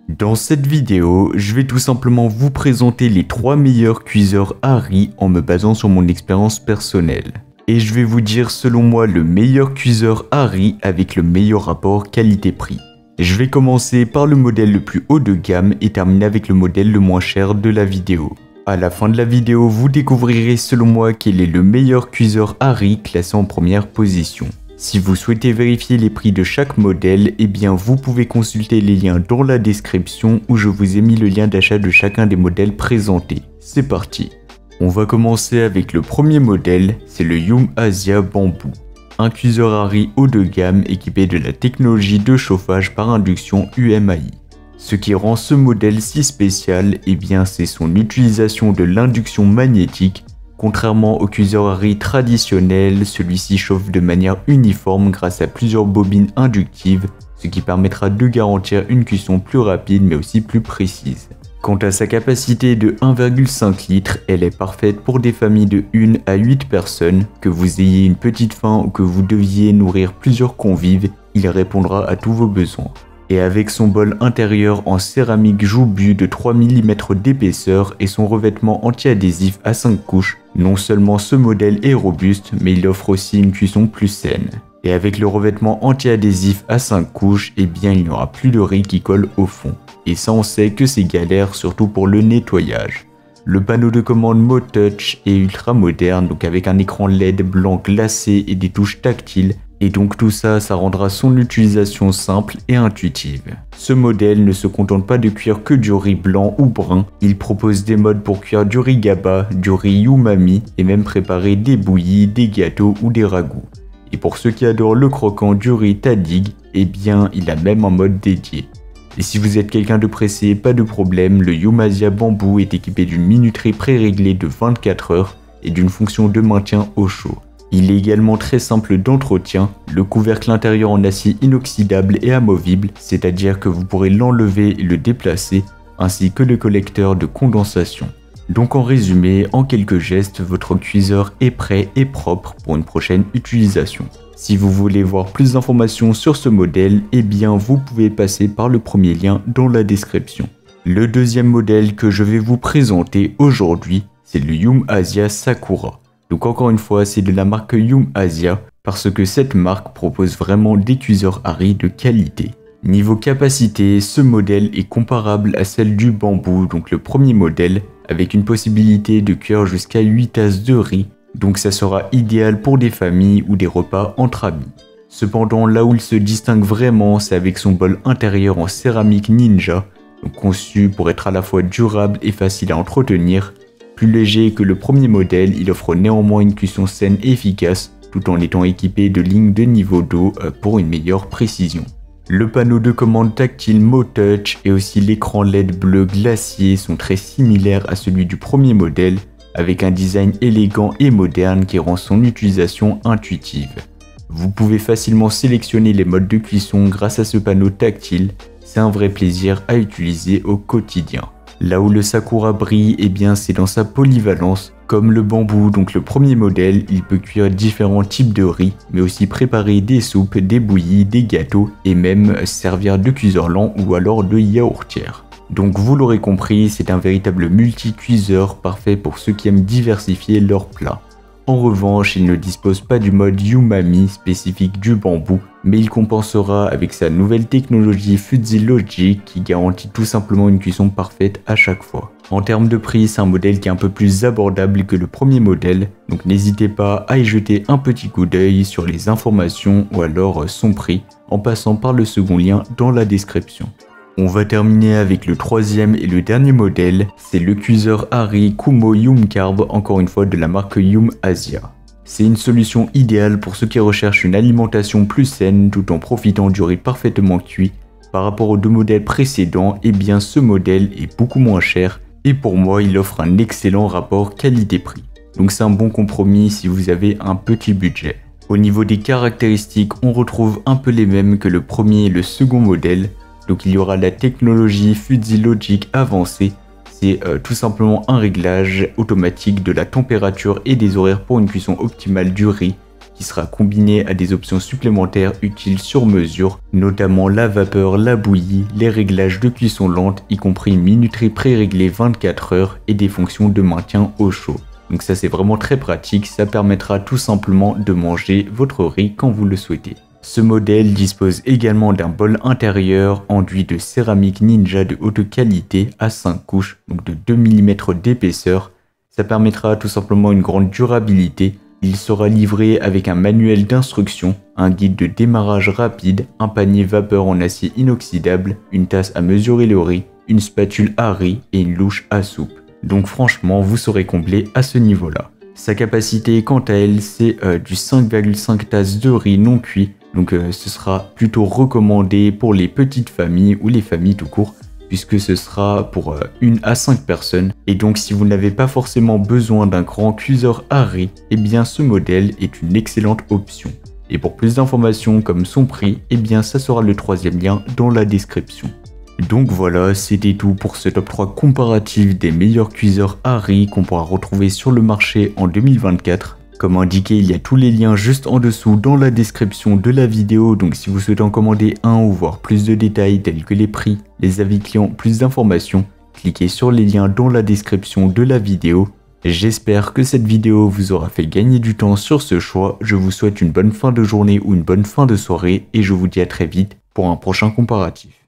Dans cette vidéo, je vais tout simplement vous présenter les 3 meilleurs cuiseurs à riz en me basant sur mon expérience personnelle. Et je vais vous dire selon moi le meilleur cuiseur à riz avec le meilleur rapport qualité-prix. Je vais commencer par le modèle le plus haut de gamme et terminer avec le modèle le moins cher de la vidéo. À la fin de la vidéo, vous découvrirez selon moi quel est le meilleur cuiseur à riz classé en première position. Si vous souhaitez vérifier les prix de chaque modèle, eh bien vous pouvez consulter les liens dans la description où je vous ai mis le lien d'achat de chacun des modèles présentés. C'est parti. On va commencer avec le premier modèle, c'est le Yum Asia Bamboo. Un cuiseur à riz haut de gamme équipé de la technologie de chauffage par induction UMAI. Ce qui rend ce modèle si spécial, eh bien c'est son utilisation de l'induction magnétique. Contrairement au cuiseur à riz traditionnel, celui-ci chauffe de manière uniforme grâce à plusieurs bobines inductives, ce qui permettra de garantir une cuisson plus rapide mais aussi plus précise. Quant à sa capacité de 1,5 litres, elle est parfaite pour des familles de 1 à 8 personnes, que vous ayez une petite faim ou que vous deviez nourrir plusieurs convives, il répondra à tous vos besoins. Et avec son bol intérieur en céramique joubu de 3 mm d'épaisseur et son revêtement anti-adhésif à 5 couches, non seulement ce modèle est robuste, mais il offre aussi une cuisson plus saine. Et avec le revêtement anti-adhésif à 5 couches, eh bien il n'y aura plus de riz qui colle au fond. Et ça on sait que c'est galère, surtout pour le nettoyage. Le panneau de commande MoTouch est ultra moderne, donc avec un écran LED blanc glacé et des touches tactiles. Et donc tout ça, ça rendra son utilisation simple et intuitive. Ce modèle ne se contente pas de cuire que du riz blanc ou brun, il propose des modes pour cuire du riz GABA, du riz umami et même préparer des bouillies, des gâteaux ou des ragoûts. Et pour ceux qui adorent le croquant du riz Tadig, eh bien il a même un mode dédié. Et si vous êtes quelqu'un de pressé, pas de problème, le Yum Asia Bamboo est équipé d'une minuterie pré-réglée de 24 heures et d'une fonction de maintien au chaud. Il est également très simple d'entretien, le couvercle intérieur en acier inoxydable et amovible, c'est-à-dire que vous pourrez l'enlever et le déplacer, ainsi que le collecteur de condensation. Donc en résumé, en quelques gestes, votre cuiseur est prêt et propre pour une prochaine utilisation. Si vous voulez voir plus d'informations sur ce modèle, eh bien vous pouvez passer par le premier lien dans la description. Le deuxième modèle que je vais vous présenter aujourd'hui, c'est le Yum Asia Sakura. Donc encore une fois, c'est de la marque Yum Asia, parce que cette marque propose vraiment des cuiseurs à riz de qualité. Niveau capacité, ce modèle est comparable à celle du Bamboo, donc le premier modèle, avec une possibilité de cuire jusqu'à 8 tasses de riz, donc ça sera idéal pour des familles ou des repas entre amis. Cependant, là où il se distingue vraiment, c'est avec son bol intérieur en céramique Ninja, donc conçu pour être à la fois durable et facile à entretenir. Plus léger que le premier modèle, il offre néanmoins une cuisson saine et efficace, tout en étant équipé de lignes de niveau d'eau pour une meilleure précision. Le panneau de commande tactile MoTouch et aussi l'écran LED bleu glacier sont très similaires à celui du premier modèle, avec un design élégant et moderne qui rend son utilisation intuitive. Vous pouvez facilement sélectionner les modes de cuisson grâce à ce panneau tactile, c'est un vrai plaisir à utiliser au quotidien. Là où le Sakura brille, eh bien c'est dans sa polyvalence. Comme le Bamboo, donc le premier modèle, il peut cuire différents types de riz, mais aussi préparer des soupes, des bouillies, des gâteaux et même servir de cuiseur lent ou alors de yaourtière. Donc vous l'aurez compris, c'est un véritable multi-cuiseur parfait pour ceux qui aiment diversifier leurs plats. En revanche, il ne dispose pas du mode umami spécifique du Bamboo, mais il compensera avec sa nouvelle technologie Fuzzy Logic qui garantit tout simplement une cuisson parfaite à chaque fois. En termes de prix, c'est un modèle qui est un peu plus abordable que le premier modèle, donc n'hésitez pas à y jeter un petit coup d'œil sur les informations ou alors son prix en passant par le second lien dans la description. On va terminer avec le troisième et le dernier modèle, c'est le cuiseur à riz Kumo Yum Carb, encore une fois de la marque Yum Asia. C'est une solution idéale pour ceux qui recherchent une alimentation plus saine tout en profitant du riz parfaitement cuit. Par rapport aux deux modèles précédents, eh bien ce modèle est beaucoup moins cher et pour moi il offre un excellent rapport qualité-prix. Donc c'est un bon compromis si vous avez un petit budget. Au niveau des caractéristiques, on retrouve un peu les mêmes que le premier et le second modèle. Donc il y aura la technologie Fuzzy Logic avancée, c'est tout simplement un réglage automatique de la température et des horaires pour une cuisson optimale du riz. qui sera combiné à des options supplémentaires utiles sur mesure, notamment la vapeur, la bouillie, les réglages de cuisson lente, y compris une minuterie pré-réglée 24 heures et des fonctions de maintien au chaud. Donc ça c'est vraiment très pratique, ça permettra tout simplement de manger votre riz quand vous le souhaitez. Ce modèle dispose également d'un bol intérieur enduit de céramique Ninja de haute qualité à 5 couches, donc de 2 mm d'épaisseur. Ça permettra tout simplement une grande durabilité. Il sera livré avec un manuel d'instruction, un guide de démarrage rapide, un panier vapeur en acier inoxydable, une tasse à mesurer le riz, une spatule à riz et une louche à soupe. Donc franchement, vous serez comblé à ce niveau-là. Sa capacité, quant à elle, c'est du 5,5 tasses de riz non cuit. Donc ce sera plutôt recommandé pour les petites familles ou les familles tout court, puisque ce sera pour 1 à 5 personnes. Et donc si vous n'avez pas forcément besoin d'un grand cuiseur à riz, eh bien ce modèle est une excellente option. Et pour plus d'informations comme son prix, eh bien ça sera le troisième lien dans la description. Donc voilà, c'était tout pour ce top 3 comparatif des meilleurs cuiseurs à riz qu'on pourra retrouver sur le marché en 2024. Comme indiqué, il y a tous les liens juste en dessous dans la description de la vidéo, donc si vous souhaitez en commander un ou voir plus de détails tels que les prix, les avis clients, plus d'informations, cliquez sur les liens dans la description de la vidéo. J'espère que cette vidéo vous aura fait gagner du temps sur ce choix. Je vous souhaite une bonne fin de journée ou une bonne fin de soirée et je vous dis à très vite pour un prochain comparatif.